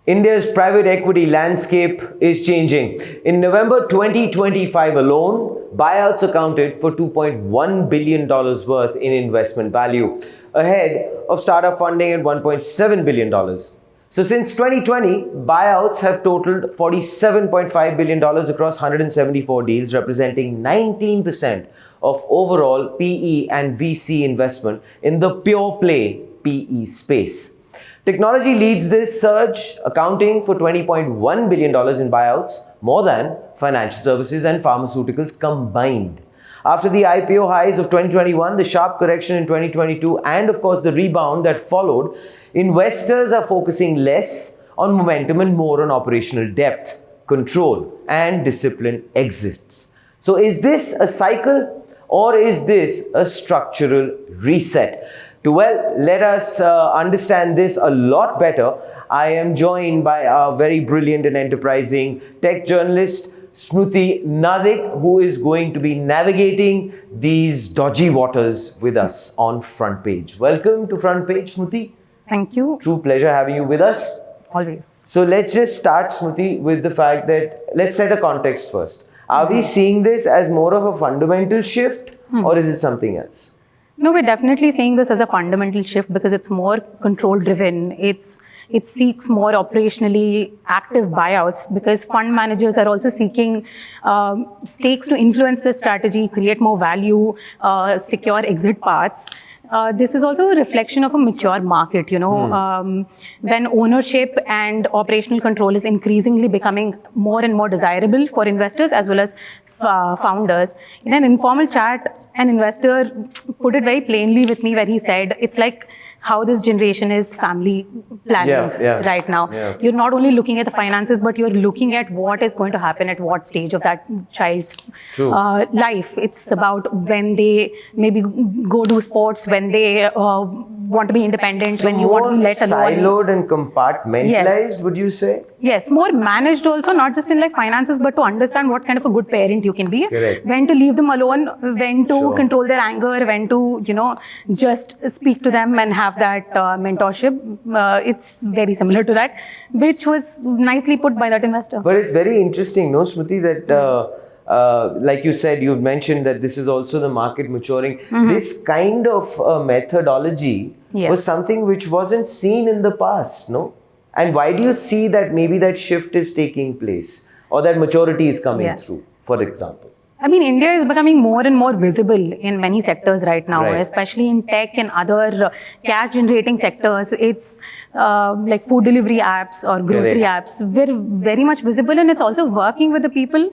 India's private equity landscape is changing. In November 2025 alone, buyouts accounted for $2.1 billion worth in investment value, ahead of startup funding at $1.7 billion. So since 2020, buyouts have totaled $47.5 billion across 174 deals, representing 19% of overall PE and VC investment in the pure play PE space. Technology leads this surge, accounting for $20.1 billion in buyouts, more than financial services and pharmaceuticals combined. After the IPO highs of 2021, the sharp correction in 2022, and of course the rebound that followed, investors are focusing less on momentum and more on operational depth, control, and disciplined exits. So is this a cycle or is this a structural reset? To let us understand this a lot better, I am joined by our very brilliant and enterprising tech journalist, Smruti Nadik, who is going to be navigating these dodgy waters with us on Front Page. Welcome to Front Page, Smruti. Thank you. True pleasure having you with us. Always. So let's just start, Smruti, with the fact that, let's set a context first. Are we seeing this as more of a fundamental shift or is it something else? No, we're definitely seeing this as a fundamental shift because it's more control-driven. It seeks more operationally active buyouts because fund managers are also seeking stakes to influence the strategy, create more value, secure exit paths. This is also a reflection of a mature market, when ownership and operational control is increasingly becoming more and more desirable for investors as well as founders. In an informal chat, an investor put it very plainly with me where he said, it's like how this generation is family planning right now. Yeah. You're not only looking at the finances, but you're looking at what is going to happen at what stage of that child's life. It's about when they maybe go do sports, when they want to be independent, when you want to be let alone. Siloed and compartmentalized, would you say? Yes, more managed also, not just in like finances, but to understand what kind of a good parent you can be. Correct. When to leave them alone, when to control their anger, when to, just speak to them and have that mentorship. It's very similar to that, which was nicely put by that investor. But it's very interesting, no, Smruti, that like you said, you mentioned that this is also the market maturing. This kind of methodology was something which wasn't seen in the past, no? And why do you see that maybe that shift is taking place or that maturity is coming through, for example? I mean, India is becoming more and more visible in many sectors right now, especially in tech and other cash-generating sectors. It's like food delivery apps or grocery apps. We're very much visible, and it's also working with the people.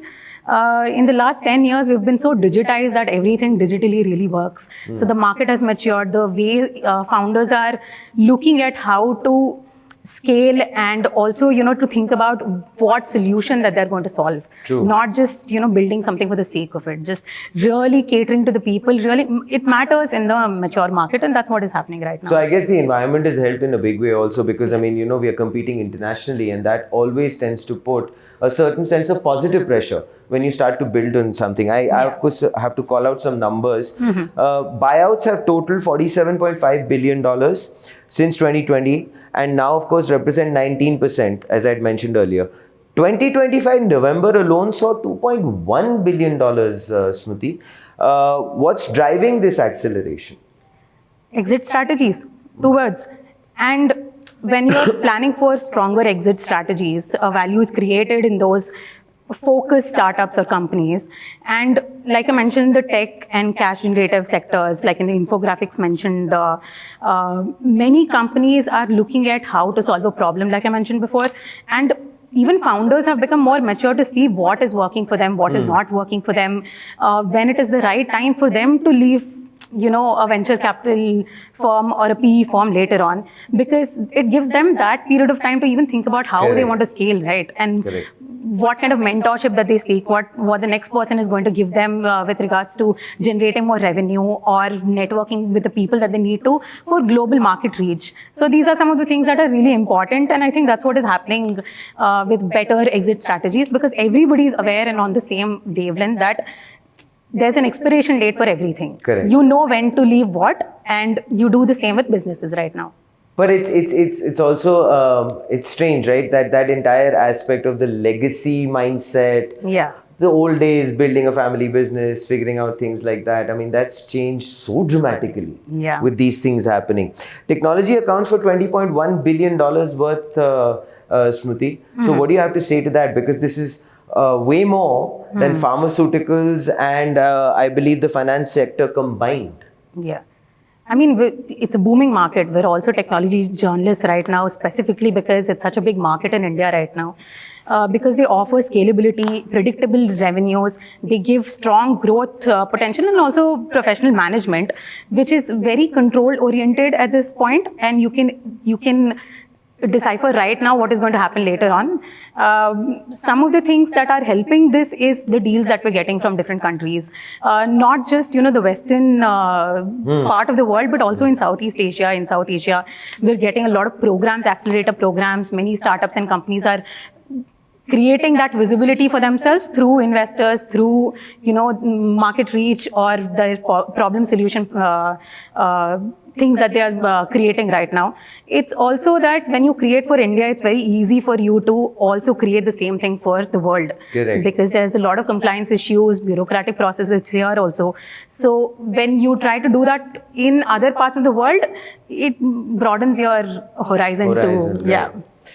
In the last 10 years, we've been so digitized that everything digitally really works. So the market has matured. The way founders are looking at how to scale and also, to think about what solution that they're going to solve. Not just, building something for the sake of it, just really catering to the people. Really, it matters in the mature market, and that's what is happening right now. So I guess the environment has helped in a big way also because, I mean, we are competing internationally and that always tends to put a certain sense of positive pressure when you start to build on something. I of course have to call out some numbers. Buyouts have totaled $47.5 billion since 2020 and now of course represent 19%, as I had mentioned earlier. 2025 November alone saw $2.1 billion, Smruti. What's driving this acceleration? Exit strategies, 2 words. And when you're planning for stronger exit strategies, value is created in those focused startups or companies. And like I mentioned, the tech and cash generative sectors, like in the infographics mentioned, many companies are looking at how to solve a problem, like I mentioned before. And even founders have become more mature to see what is working for them, what is not working for them, when it is the right time for them to leave a venture capital firm or a PE firm later on, because it gives them that period of time to even think about how they want to scale, right? And what kind of mentorship that they seek, what the next person is going to give them with regards to generating more revenue or networking with the people that they need to for global market reach. So these are some of the things that are really important, and I think that's what is happening with better exit strategies, because everybody is aware and on the same wavelength that there's an expiration date for everything. Correct. You know when to leave what, and you do the same with businesses right now. But it's also it's strange, right? That entire aspect of the legacy mindset, Yeah. the old days, building a family business, figuring out things like that. I mean, that's changed so dramatically Yeah. with these things happening. Technology accounts for $20.1 billion worth, Smriti. So what do you have to say to that? Because this is way more than pharmaceuticals and I believe the finance sector combined. Yeah. I mean, it's a booming market. We're also technology journalists right now, specifically because it's such a big market in India right now. Because they offer scalability, predictable revenues, they give strong growth potential and also professional management, which is very control oriented at this point, and you can decipher right now what is going to happen later on. Some of the things that are helping this is the deals that we're getting from different countries, not just the Western part of the world, but also in Southeast Asia. In South Asia, we're getting a lot of programs, accelerator programs. Many startups and companies are creating that visibility for themselves through investors, through market reach or the problem solution things that they are creating right now. It's also that when you create for India, it's very easy for you to also create the same thing for the world. Correct. Because there's a lot of compliance issues, bureaucratic processes here also. So when you try to do that in other parts of the world, it broadens your horizon Horizon, to, right. yeah.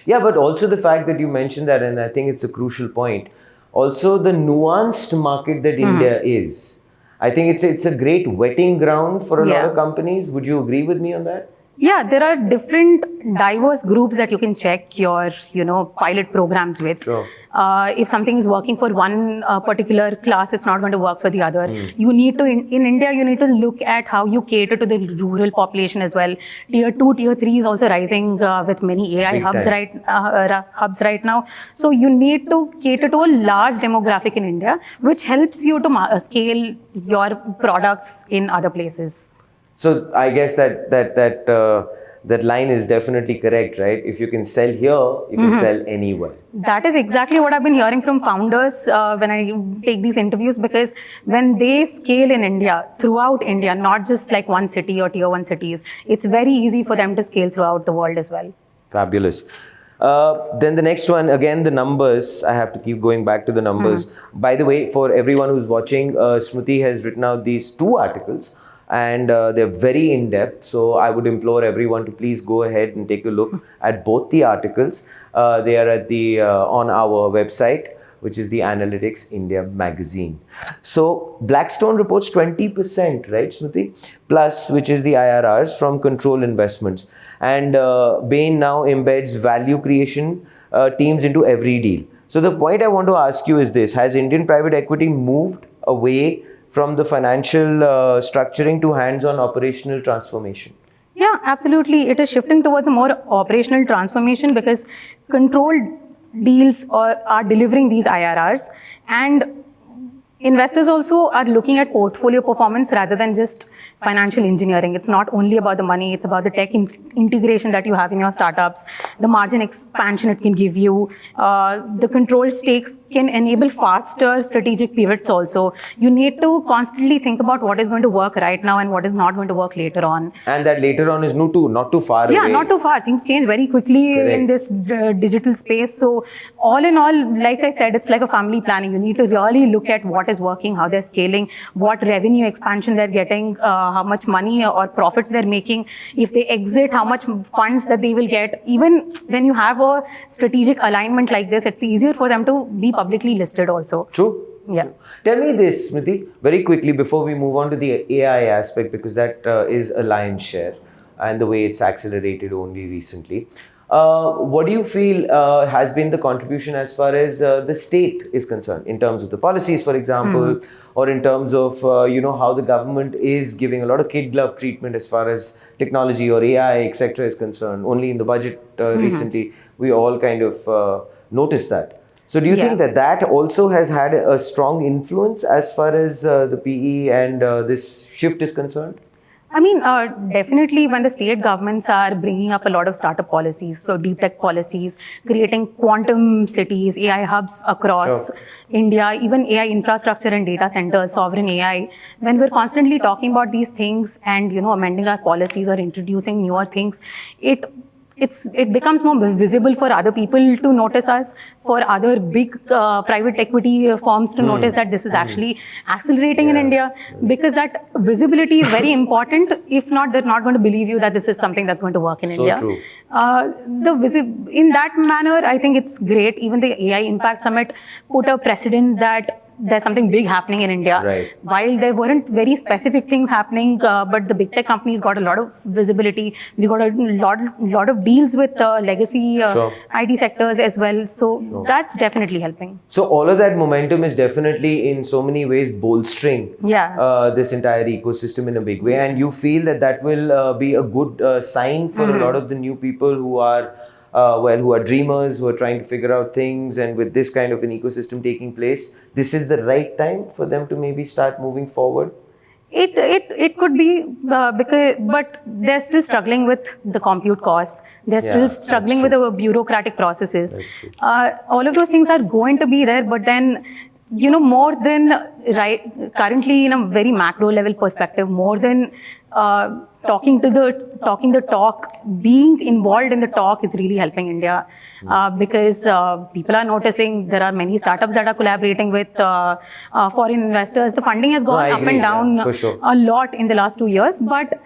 Yeah, but also the fact that you mentioned that, and I think it's a crucial point, also the nuanced market that India is. I think it's a great wetting ground for a lot of companies. Would you agree with me on that? Yeah, there are different diverse groups that you can check your, pilot programs with. Sure. If something is working for one particular class, it's not going to work for the other. You need to, in India, you need to look at how you cater to the rural population as well. Tier 2, Tier 3 is also rising with many AI hubs right now. So you need to cater to a large demographic in India, which helps you to scale your products in other places. So I guess that line is definitely correct, right? If you can sell here, you can sell anywhere. That is exactly what I've been hearing from founders when I take these interviews, because when they scale in India, throughout India, not just like one city or tier 1 cities, it's very easy for them to scale throughout the world as well. Fabulous. Then the next one, again, the numbers. I have to keep going back to the numbers. By the way, for everyone who's watching, Smriti has written out these 2 articles. And they're very in-depth, so I would implore everyone to please go ahead and take a look at both the articles. They are at on our website, which is the Analytics India magazine. So Blackstone reports 20%, right, Smriti? Plus, which is the IRRs from control investments. And Bain now embeds value creation teams into every deal. So the point I want to ask you is this: has Indian private equity moved away from the financial structuring to hands-on operational transformation? Yeah, absolutely. It is shifting towards a more operational transformation, because controlled deals are delivering these IRRs, and investors also are looking at portfolio performance rather than just financial engineering. It's not only about the money, it's about the tech integration that you have in your startups, the margin expansion it can give you, the controlled stakes can enable faster strategic pivots also. You need to constantly think about what is going to work right now and what is not going to work later on. And that later on is not too far away. Yeah, not too far. Things change very quickly in this digital space. So all in all, like I said, it's like a family planning. You need to really look at what is working, how they're scaling, what revenue expansion they're getting, how much money or profits they're making. If they exit, how much funds that they will get. Even when you have a strategic alignment like this, it's easier for them to be publicly listed also. True. Yeah. Tell me this, Smriti, very quickly before we move on to the AI aspect, because that is a lion's share and the way it's accelerated only recently. What do you feel has been the contribution as far as the state is concerned, in terms of the policies, for example, or in terms of how the government is giving a lot of kid glove treatment as far as technology or AI, etc. is concerned? Only in the budget recently, we all kind of noticed that. So do you think that also has had a strong influence as far as the PE and this shift is concerned? I mean, definitely when the state governments are bringing up a lot of startup policies, so deep tech policies, creating quantum cities, AI hubs across India, even AI infrastructure and data centers, sovereign AI, when we're constantly talking about these things and, amending our policies or introducing newer things, it becomes more visible for other people to notice us, for other big private equity firms to notice that this is actually accelerating in India, because that visibility is very important. If not, they're not going to believe you that this is something that's going to work in India. True. In that manner, I think it's great. Even the AI Impact Summit put a precedent that there's something big happening in India. Right. While there weren't very specific things happening, but the big tech companies got a lot of visibility. We got a lot of deals with legacy IT sectors as well. So that's definitely helping. So all of that momentum is definitely in so many ways bolstering this entire ecosystem in a big way. And you feel that will be a good sign for a lot of the new people who are who are dreamers, who are trying to figure out things, and with this kind of an ecosystem taking place, this is the right time for them to maybe start moving forward? It could be but they're still struggling with the compute costs. They're still struggling with the bureaucratic processes. All of those things are going to be there, but then more than currently in a very macro level perspective, more than talking the talk, being involved in the talk is really helping India, because people are noticing there are many startups that are collaborating with foreign investors. The funding has gone up and down a lot in the last 2 years, but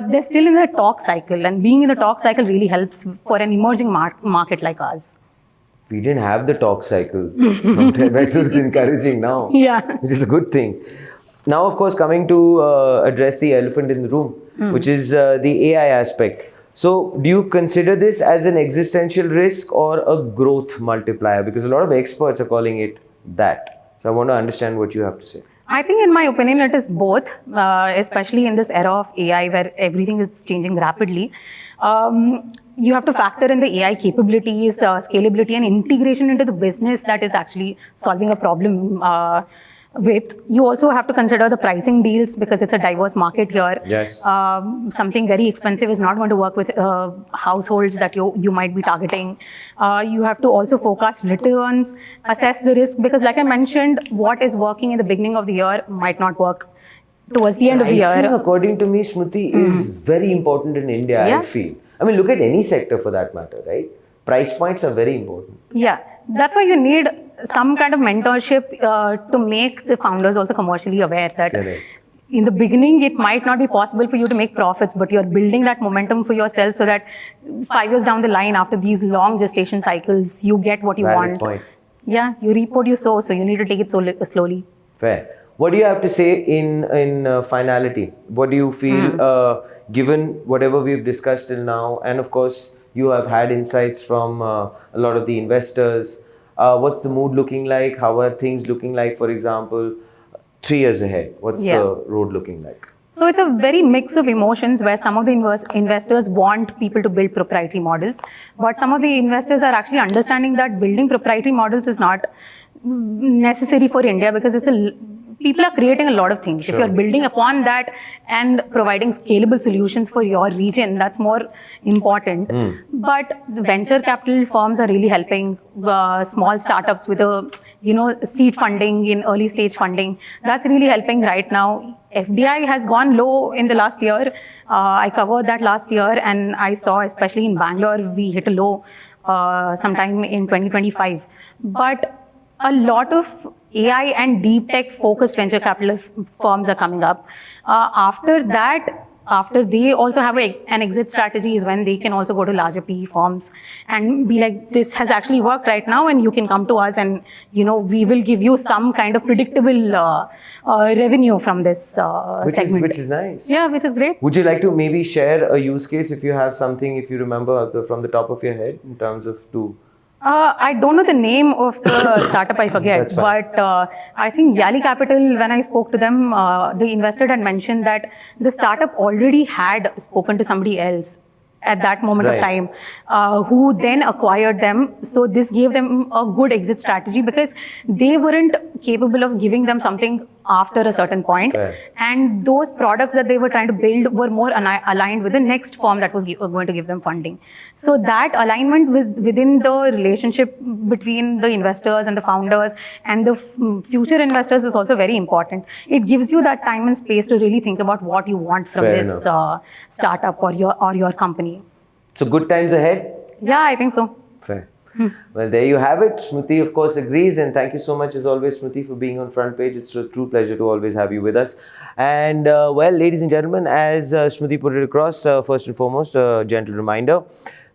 they're still in the talk cycle, and being in the talk cycle really helps for an emerging market like ours. We didn't have the talk cycle, so it's encouraging now, which is a good thing. Now, of course, coming to address the elephant in the room, which is the AI aspect. So, do you consider this as an existential risk or a growth multiplier? Because a lot of experts are calling it that. So, I want to understand what you have to say. I think, in my opinion, it is both, especially in this era of AI where everything is changing rapidly. You have to factor in the AI capabilities, scalability, and integration into the business that is actually solving a problem with. You also have to consider the pricing deals, because it's a diverse market here. Yes. Something very expensive is not going to work with households that you might be targeting. You have to also forecast returns, assess the risk, because like I mentioned, what is working in the beginning of the year might not work towards the end of the year. Pricing, according to me, Smriti, is very important in India, I feel. I mean, look at any sector for that matter, right? Price points are very important. Yeah, that's why you need some kind of mentorship to make the founders also commercially aware that in the beginning, it might not be possible for you to make profits, but you're building that momentum for yourself so that 5 years down the line, after these long gestation cycles, you get what you want. Point. Yeah, you reap what you sow, so you need to take it slowly. Fair. What do you have to say in finality? What do you feel, given whatever we've discussed till now, and of course, you have had insights from a lot of the investors. What's the mood looking like? How are things looking like, for example, 3 years ahead? What's the road looking like? So it's a very mix of emotions, where some of the investors want people to build proprietary models, but some of the investors are actually understanding that building proprietary models is not necessary for India, because people are creating a lot of things. If you're building upon that and providing scalable solutions for your region, that's more important. But the venture capital firms are really helping small startups with seed funding, in early stage funding. That's really helping right now. FDI has gone low in the last year. I covered that last year, and I saw, especially in Bangalore, we hit a low sometime in 2025. But a lot of AI and deep tech focused venture capital firms are coming up. After that, after they also have an exit strategy, is when they can also go to larger PE firms and be like, this has actually worked right now, and you can come to us, and we will give you some kind of predictable revenue from this segment. Which is nice. Yeah, which is great. Would you like to maybe share a use case, if you have something, if you remember from the top of your head, in terms of I don't know the name of the startup, I forget, but I think Yali Capital, when I spoke to them, the investor had mentioned that the startup already had spoken to somebody else at that moment of time, who then acquired them. So this gave them a good exit strategy, because they weren't capable of giving them something after a certain point. Fair. And those products that they were trying to build were more aligned with the next firm that was going to give them funding. So that alignment within the relationship between the investors and the founders and the future investors is also very important. It gives you that time and space to really think about what you want from Fair this startup or your company. So good times ahead? Yeah, I think so. Fair. Well, there you have it. Smriti, of course, agrees. And thank you so much, as always, Smriti, for being on Front Page. It's a true pleasure to always have you with us. And, well, ladies and gentlemen, as Smriti put it across, first and foremost, a gentle reminder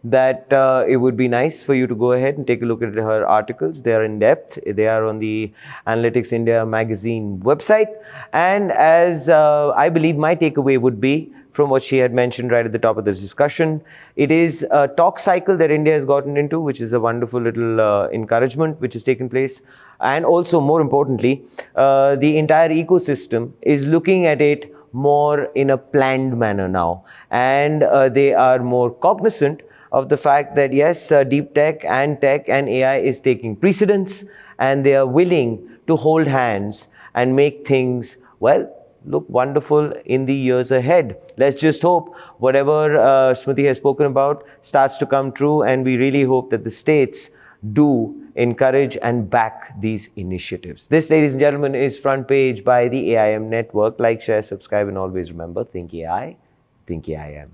that it would be nice for you to go ahead and take a look at her articles. They are in depth. They are on the Analytics India magazine website. And as I believe my takeaway would be, from what she had mentioned right at the top of this discussion, it is a talk cycle that India has gotten into, which is a wonderful little encouragement which has taken place. And also, more importantly, the entire ecosystem is looking at it more in a planned manner now. And they are more cognizant of the fact that, yes, deep tech and AI is taking precedence, and they are willing to hold hands and make things, well, look wonderful in the years ahead. Let's just hope whatever Smriti has spoken about starts to come true, and we really hope that the states do encourage and back these initiatives. This, ladies and gentlemen, is Front Page by the AIM Network. Like, share, subscribe, and always remember, think AI, think AIM.